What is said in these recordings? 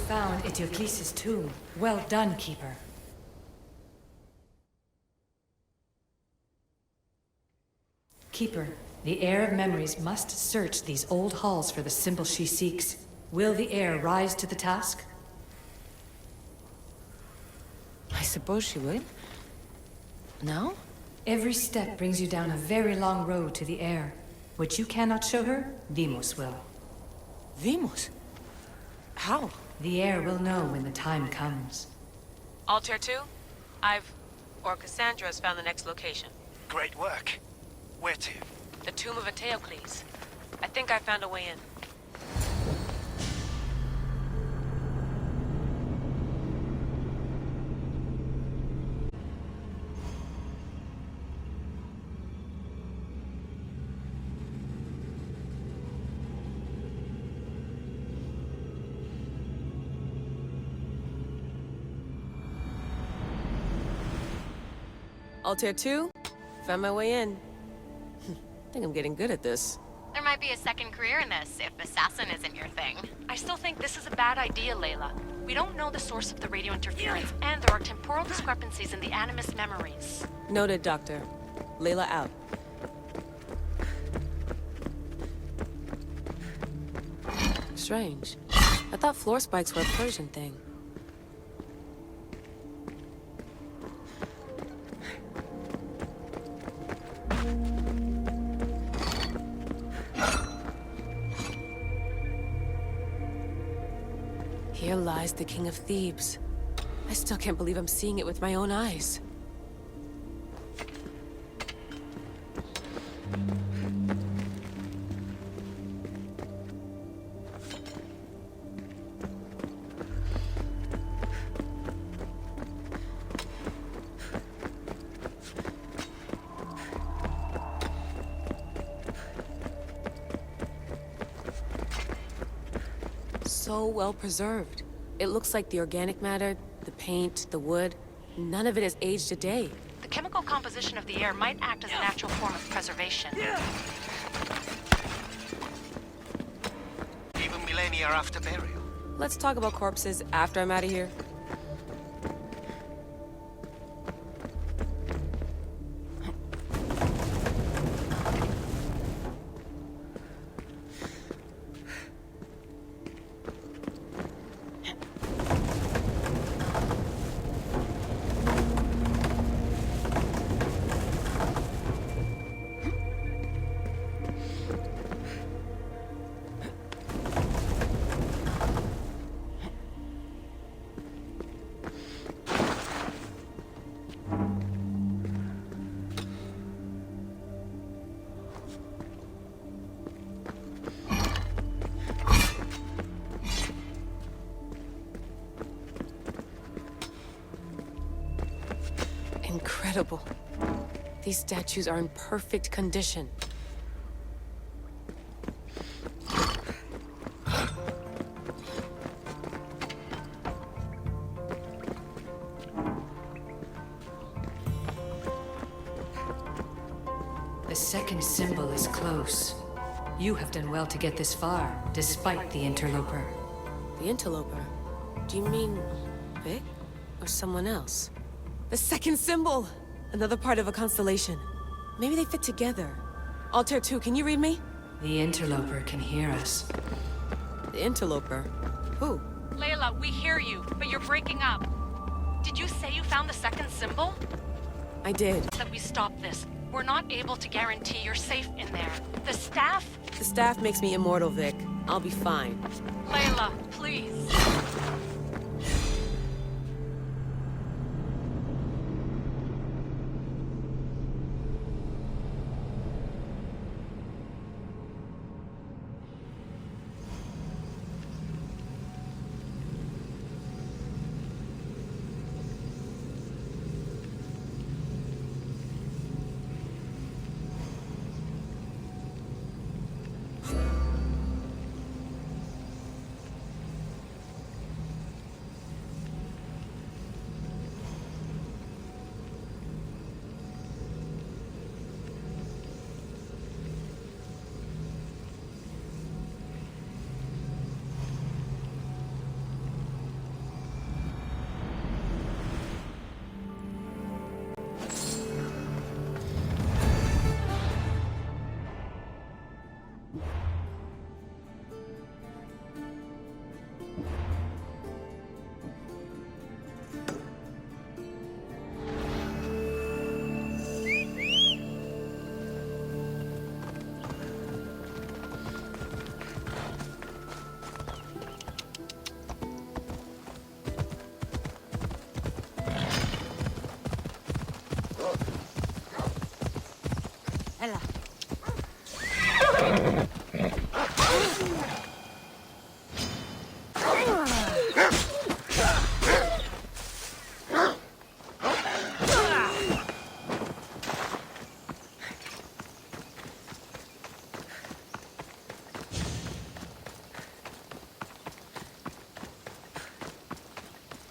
found Eteocles' tomb. Well done, Keeper. Keeper, the Heir of Memories must search these old halls for the symbol she seeks. Will the Heir rise to the task? I suppose she would. No? Every step brings you down a very long road to the Heir. What you cannot show her, Deimos will. Deimos? How? The Heir will know when the time comes. Altair 2? Cassandra has found the next location. Great work. Where to? The tomb of Eteocles. I think I found a way in. Altair 2? Found my way in. I think I'm getting good at this. There might be a second career in this, if assassin isn't your thing. I still think this is a bad idea, Layla. We don't know the source of the radio interference, and there are temporal discrepancies in the Animus memories. Noted, Doctor. Layla out. Strange. I thought floor spikes were a Persian thing. Here lies the King of Thebes. I still can't believe I'm seeing it with my own eyes. So well preserved. It looks like the organic matter, the paint, the wood, none of it has aged a day. The chemical composition of the air might act as a natural form of preservation. Even millennia after burial. Let's talk about corpses after I'm out of here. Incredible. These statues are in perfect condition. The second symbol is close. You have done well to get this far, despite the interloper. The interloper? Do you mean Vic? Or someone else? The second symbol! Another part of a constellation. Maybe they fit together. Altair 2, can you read me? The interloper can hear us. The interloper? Who? Layla, we hear you, but you're breaking up. Did you say you found the second symbol? I did. That we stop this. We're not able to guarantee you're safe in there. The staff? The staff makes me immortal, Vic. I'll be fine. Layla, please. Hela.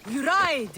You ride!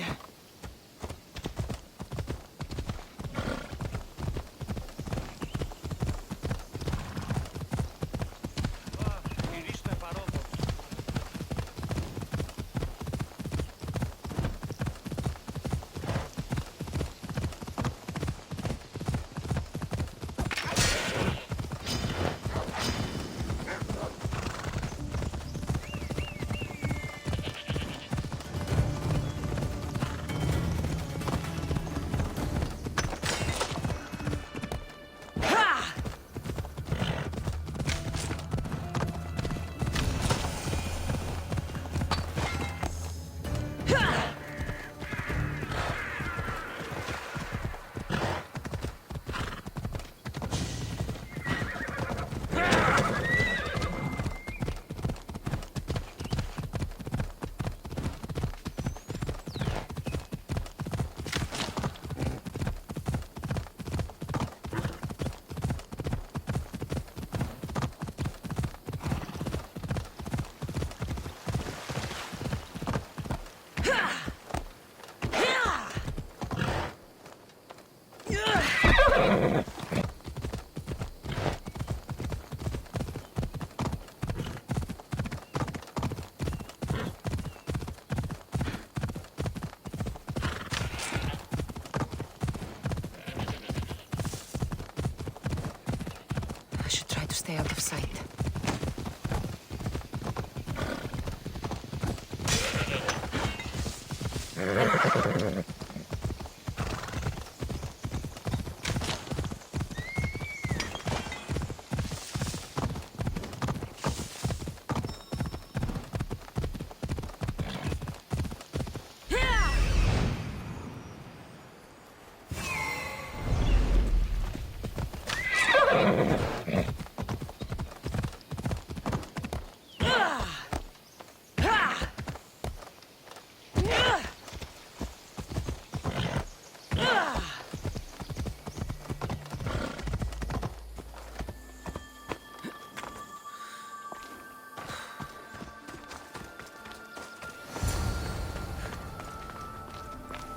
I should try to stay out of sight.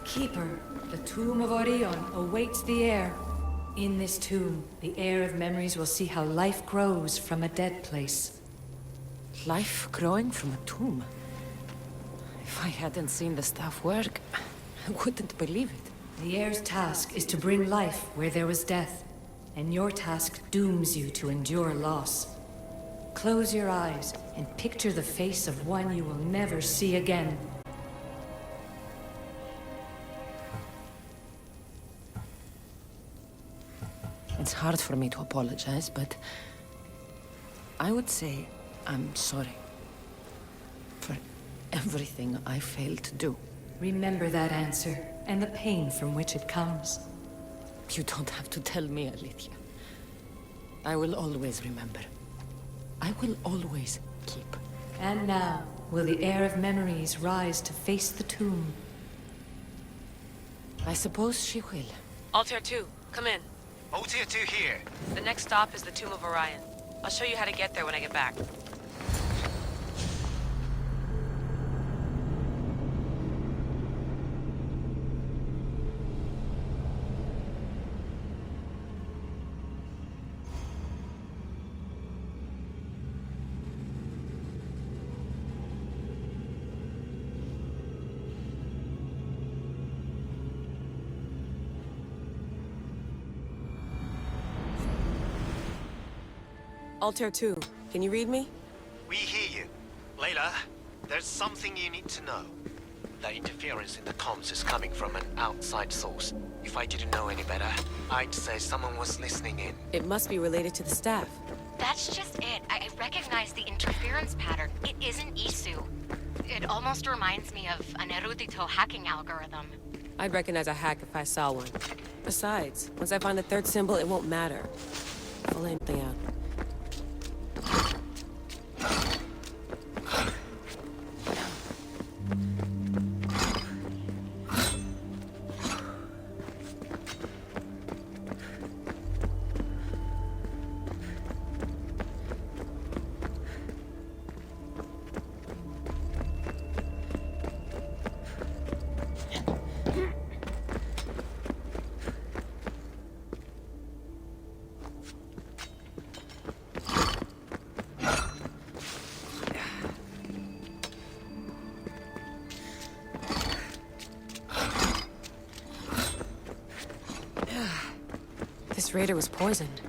Keeper, the tomb of Orion awaits the heir. In this tomb, the heir of memories will see how life grows from a dead place. Life growing from a tomb. If I hadn't seen the stuff work, I wouldn't believe it. The heir's task is to bring life where there was death, and your task dooms you to endure loss. Close your eyes and picture the face of one you will never see again. It's hard for me to apologize, but I would say I'm sorry for everything I failed to do. Remember that answer, and the pain from which it comes. You don't have to tell me, Alithia. I will always remember. I will always keep. And now, will the heir of memories rise to face the tomb? I suppose she will. Altair 2, come in. Altair 2 here. The next stop is the Tomb of Orion. I'll show you how to get there when I get back. Altair 2, can you read me? We hear you. Layla, there's something you need to know. The interference in the comms is coming from an outside source. If I didn't know any better, I'd say someone was listening in. It must be related to the staff. That's just it. I recognize the interference pattern. It isn't Isu. It almost reminds me of an Erudito hacking algorithm. I'd recognize a hack if I saw one. Besides, once I find the third symbol, it won't matter. Full aim thing out. This raider was poisoned.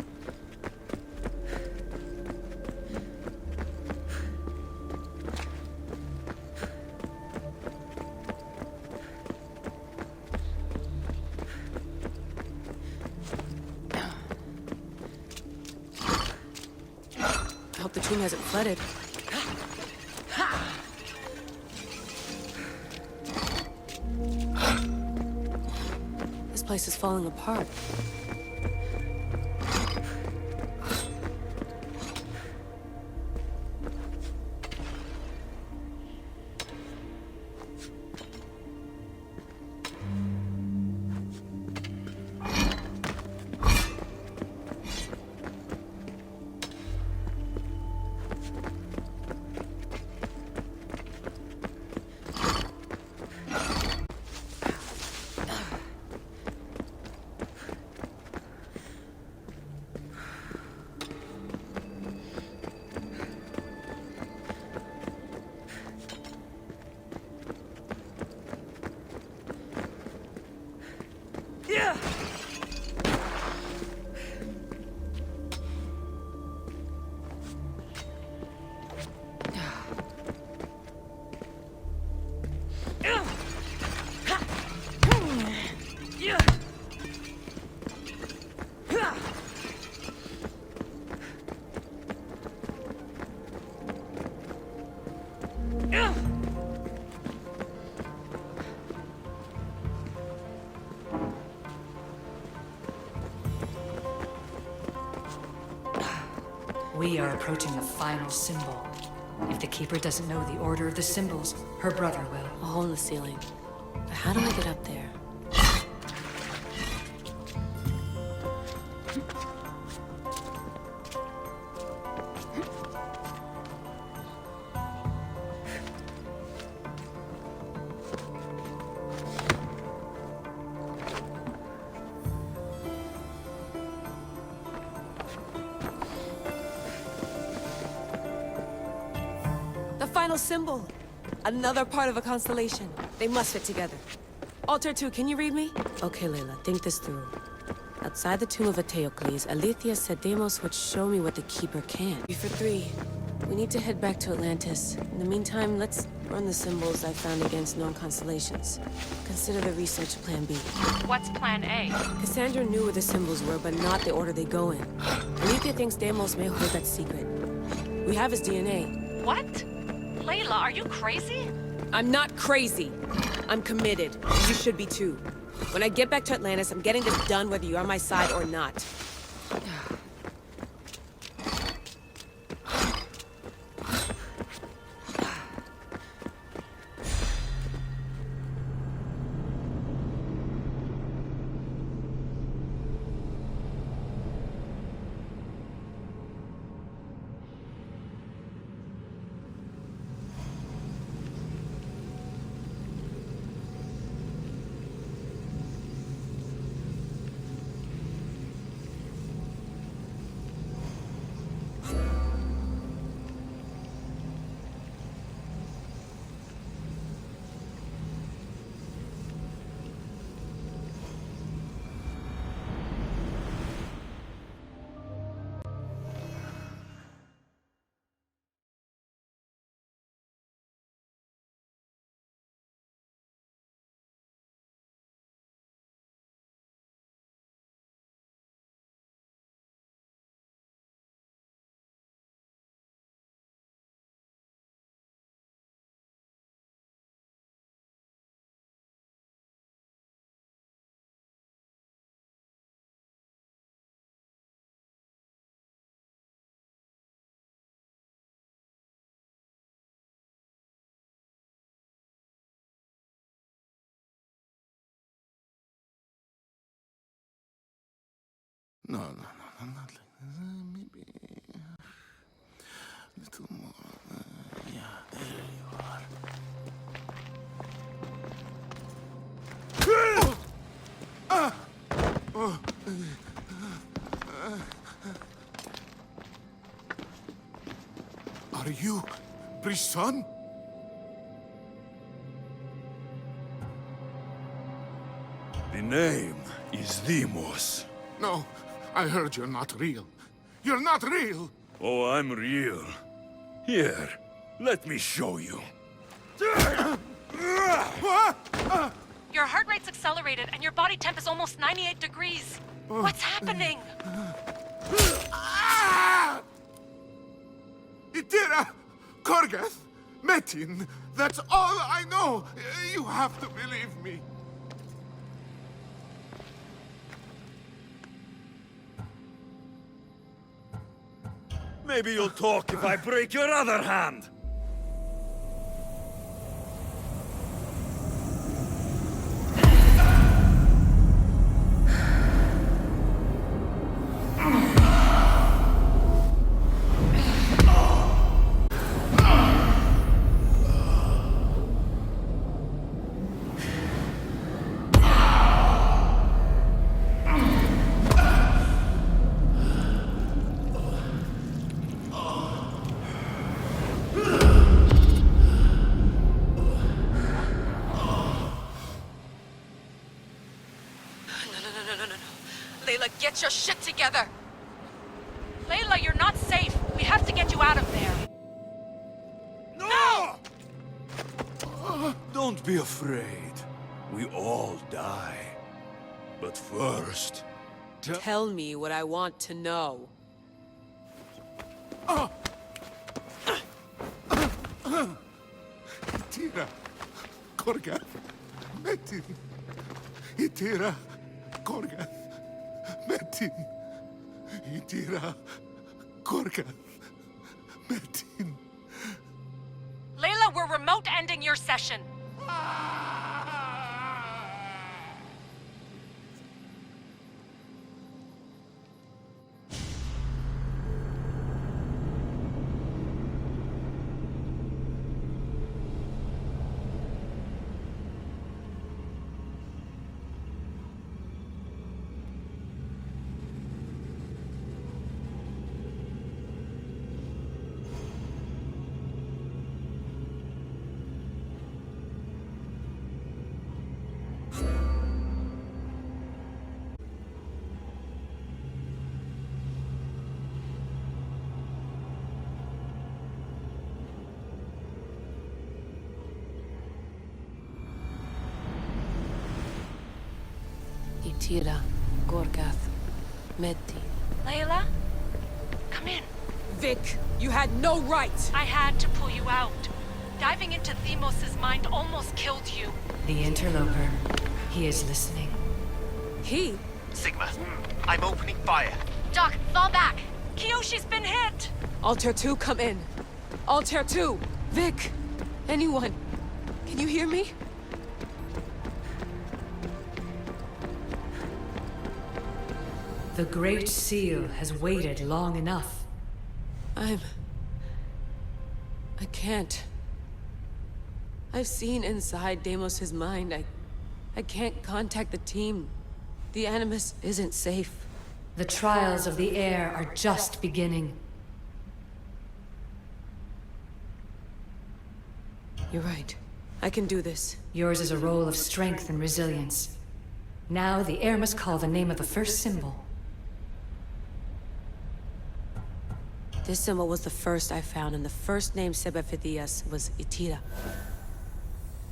I hope the tomb hasn't flooded. This place is falling apart. We are approaching the final symbol. If the Keeper doesn't know the order of the symbols, her brother will. A hole in the ceiling. But how do I get up there? Final symbol! Another part of a constellation. They must fit together. Alter 2, can you read me? Okay, Layla, think this through. Outside the tomb of Eteocles, Alethea said Deimos would show me what the Keeper can. 3 for 3. We need to head back to Atlantis. In the meantime, let's run the symbols I found against known constellations. Consider the research Plan B. What's Plan A? Cassandra knew where the symbols were, but not the order they go in. Alethea thinks Deimos may hold that secret. We have his DNA. What? Layla, are you crazy? I'm not crazy. I'm committed. You should be too. When I get back to Atlantis, I'm getting this done whether you're on my side or not. No, not like this. Maybe a little more. Yeah, there you are. Are you Brisson? The name is Deimos. No, I heard you're not real. You're not real! Oh, I'm real. Here, let me show you. Your heart rate's accelerated and your body temp is almost 98 degrees. What's happening? Itira! Korgath! Metin! That's all I know! You have to believe me. Maybe you'll talk if I break your other hand. Layla, get your shit together! Layla, you're not safe. We have to get you out of there. No! Don't be afraid. We all die. But first... Tell me what I want to know. Itira! Korgath! Metin! Itira! Korgath! Metin! Itira! Korgath! Metin! Layla, we're remote ending your session. Itira, Korgath, Metin. Layla, come in. Vic, you had no right! I had to pull you out. Diving into Deimos' mind almost killed you. The interloper. He is listening. He? Sigma, I'm opening fire. Doc, fall back. Kiyoshi's been hit! Altair 2, come in. Altair 2! Vic! Anyone! Can you hear me? The Great Seal has waited long enough. I can't. I've seen inside Deimos' mind. I can't contact the team. The Animus isn't safe. The trials of the air are just beginning. You're right. I can do this. Yours is a role of strength and resilience. Now the air must call the name of the first symbol. This symbol was the first I found, and the first name said by Phidias was Itira.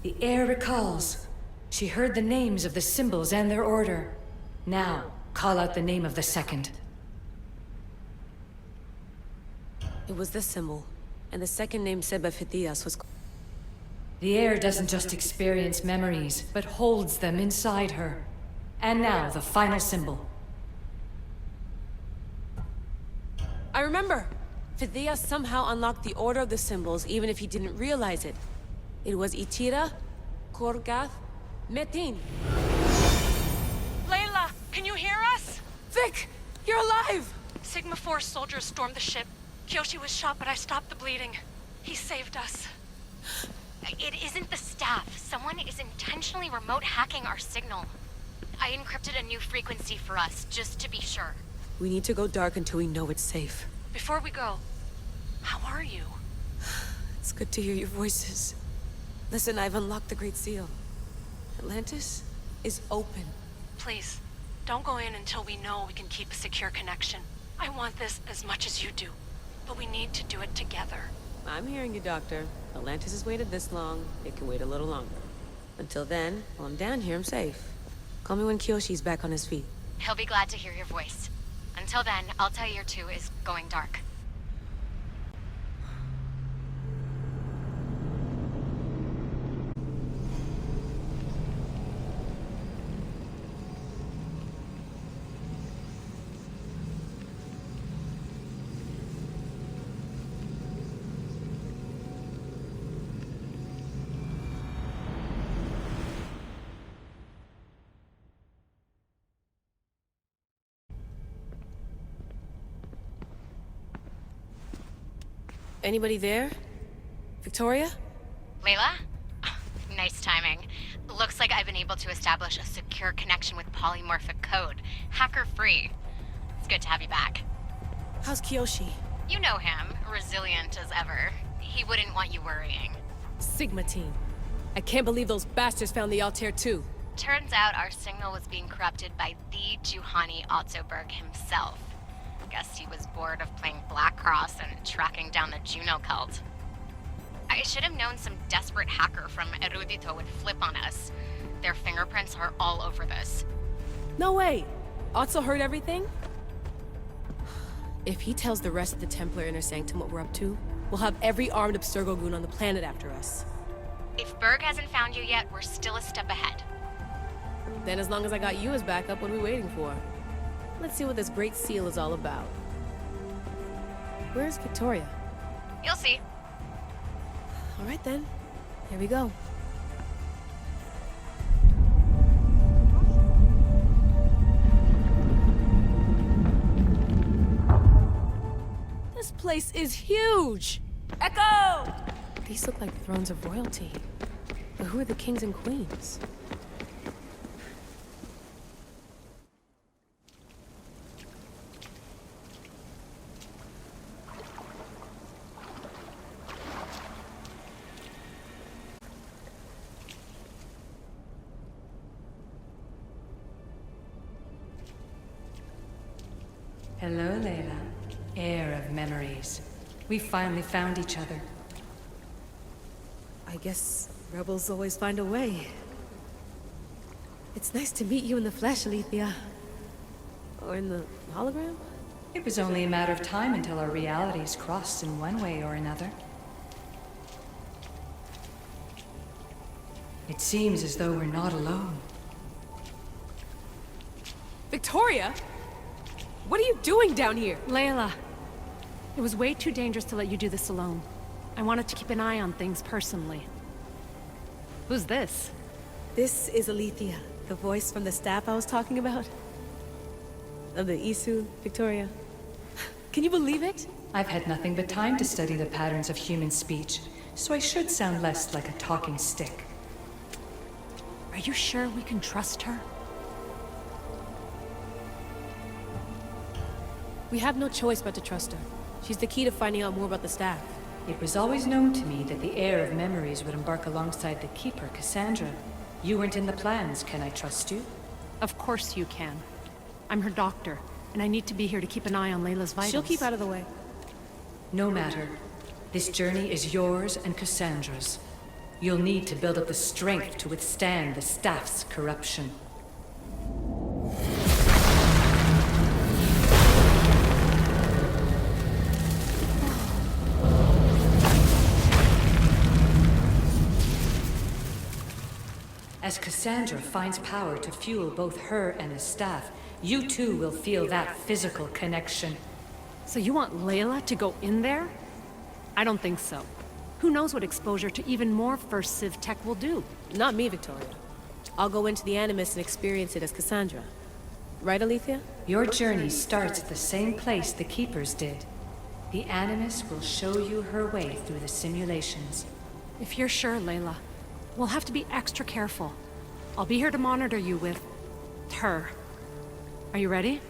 The air recalls. She heard the names of the symbols and their order. Now, call out the name of the second. It was this symbol, and the second name said by Phidias was... The air doesn't just experience memories, but holds them inside her. And now, the final symbol. I remember! Phidias somehow unlocked the order of the symbols, even if he didn't realize it. It was Itira, Korgath, Metin. Layla, can you hear us? Vic! You're you're alive! Sigma 4 soldiers stormed the ship. Kyoshi was shot, but I stopped the bleeding. He saved us. It isn't the staff. Someone is intentionally remote hacking our signal. I encrypted a new frequency for us, just to be sure. We need to go dark until we know it's safe. Before we go, how are you? It's good to hear your voices. Listen, I've unlocked the Great Seal. Atlantis is open. Please, don't go in until we know we can keep a secure connection. I want this as much as you do, but we need to do it together. I'm hearing you, Doctor. Atlantis has waited this long. It can wait a little longer. Until then, while I'm down here, I'm safe. Call me when Kyoshi's back on his feet. He'll be glad to hear your voice. Until then, Altair 2 is going dark. Anybody there? Victoria? Layla? Nice timing. Looks like I've been able to establish a secure connection with polymorphic code. Hacker-free. It's good to have you back. How's Kyoshi? You know him. Resilient as ever. He wouldn't want you worrying. Sigma team. I can't believe those bastards found the Altair 2. Turns out our signal was being corrupted by the Juhani Ottoberg himself. Guess he was bored of playing Black Cross and tracking down the Juno cult. I should have known some desperate hacker from Erudito would flip on us. Their fingerprints are all over this. No way! Otso heard everything? If he tells the rest of the Templar Inner Sanctum what we're up to, we'll have every armed Abstergo goon on the planet after us. If Berg hasn't found you yet, we're still a step ahead. Then as long as I got you as backup, what are we waiting for? Let's see what this Great Seal is all about. Where's Victoria? You'll see. All right then. Here we go. This place is huge! Echo! These look like thrones of royalty. But who are the kings and queens? Hello, Layla. Heir of memories. We finally found each other. I guess rebels always find a way. It's nice to meet you in the flesh, Alethea. Or in the hologram? It was only a matter of time until our realities crossed in one way or another. It seems as though we're not alone. Victoria? What are you doing down here? Layla, it was way too dangerous to let you do this alone. I wanted to keep an eye on things personally. Who's this? This is Alethea, the voice from the staff I was talking about. Of the Isu, Victoria. Can you believe it? I've had nothing but time to study the patterns of human speech, so I should sound less like a talking stick. Are you sure we can trust her? We have no choice but to trust her. She's the key to finding out more about the staff. It was always known to me that the heir of memories would embark alongside the Keeper, Cassandra. You weren't in the plans. Can I trust you? Of course you can. I'm her doctor, and I need to be here to keep an eye on Layla's vitals. She'll keep out of the way. No matter. This journey is yours and Cassandra's. You'll need to build up the strength to withstand the staff's corruption. As Cassandra finds power to fuel both her and the staff, you too will feel that physical connection. So you want Layla to go in there? I don't think so. Who knows what exposure to even more First Civ tech will do? Not me, Victoria. I'll go into the Animus and experience it as Cassandra. Right, Alethea? Your journey starts at the same place the Keepers did. The Animus will show you her way through the simulations. If you're sure, Layla, we'll have to be extra careful. I'll be here to monitor you with... her. Are you ready?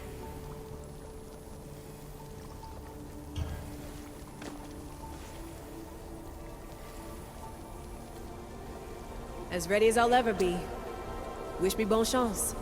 As ready as I'll ever be. Wish me bon chance.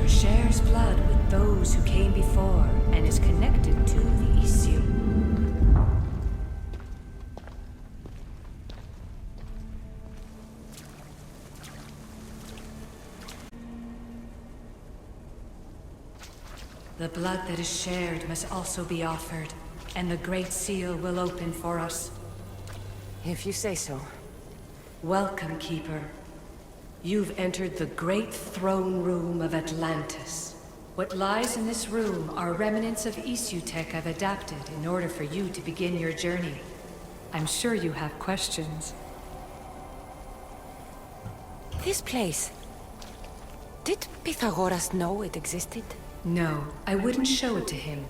Shares blood with those who came before and is connected to the issue. The blood that is shared must also be offered, and the Great Seal will open for us. If you say so. Welcome, Keeper. You've entered the great throne room of Atlantis. What lies in this room are remnants of issue tech I've adapted in order for you to begin your journey. I'm sure you have questions. This place... Did Pythagoras know it existed? No, I wouldn't show it to him.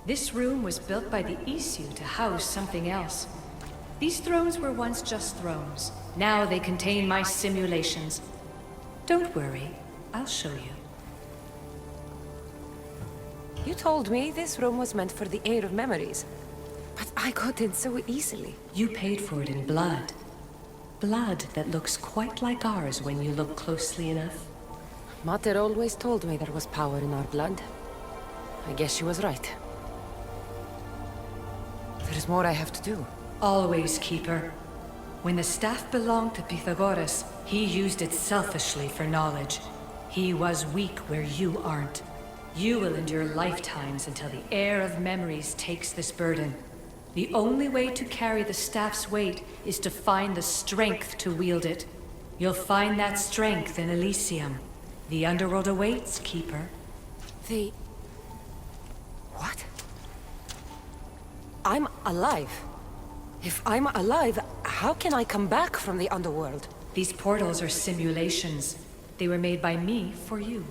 This room was built by the issue to house something else. These thrones were once just thrones. Now they contain my simulations. Don't worry, I'll show you. You told me this room was meant for the air of memories. But I got in so easily. You paid for it in blood. Blood that looks quite like ours when you look closely enough. Mater always told me there was power in our blood. I guess she was right. There's more I have to do. Always, Keeper. When the staff belonged to Pythagoras, he used it selfishly for knowledge. He was weak where you aren't. You will endure lifetimes until the air of memories takes this burden. The only way to carry the staff's weight is to find the strength to wield it. You'll find that strength in Elysium. The underworld awaits, Keeper. The... what? I'm alive. If I'm alive, how can I come back from the underworld? These portals are simulations. They were made by me for you.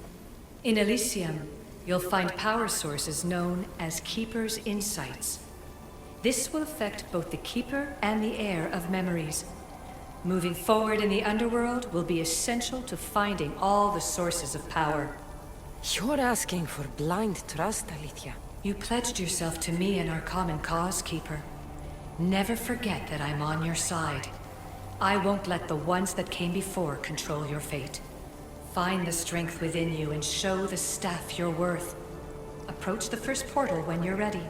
In Elysium, you'll find power sources known as Keeper's Insights. This will affect both the Keeper and the heir of memories. Moving forward in the underworld will be essential to finding all the sources of power. You're asking for blind trust, Alethea. You pledged yourself to me and our common cause, Keeper. Never forget that I'm on your side. I won't let the ones that came before control your fate. Find the strength within you and show the staff your worth. Approach the first portal when you're ready.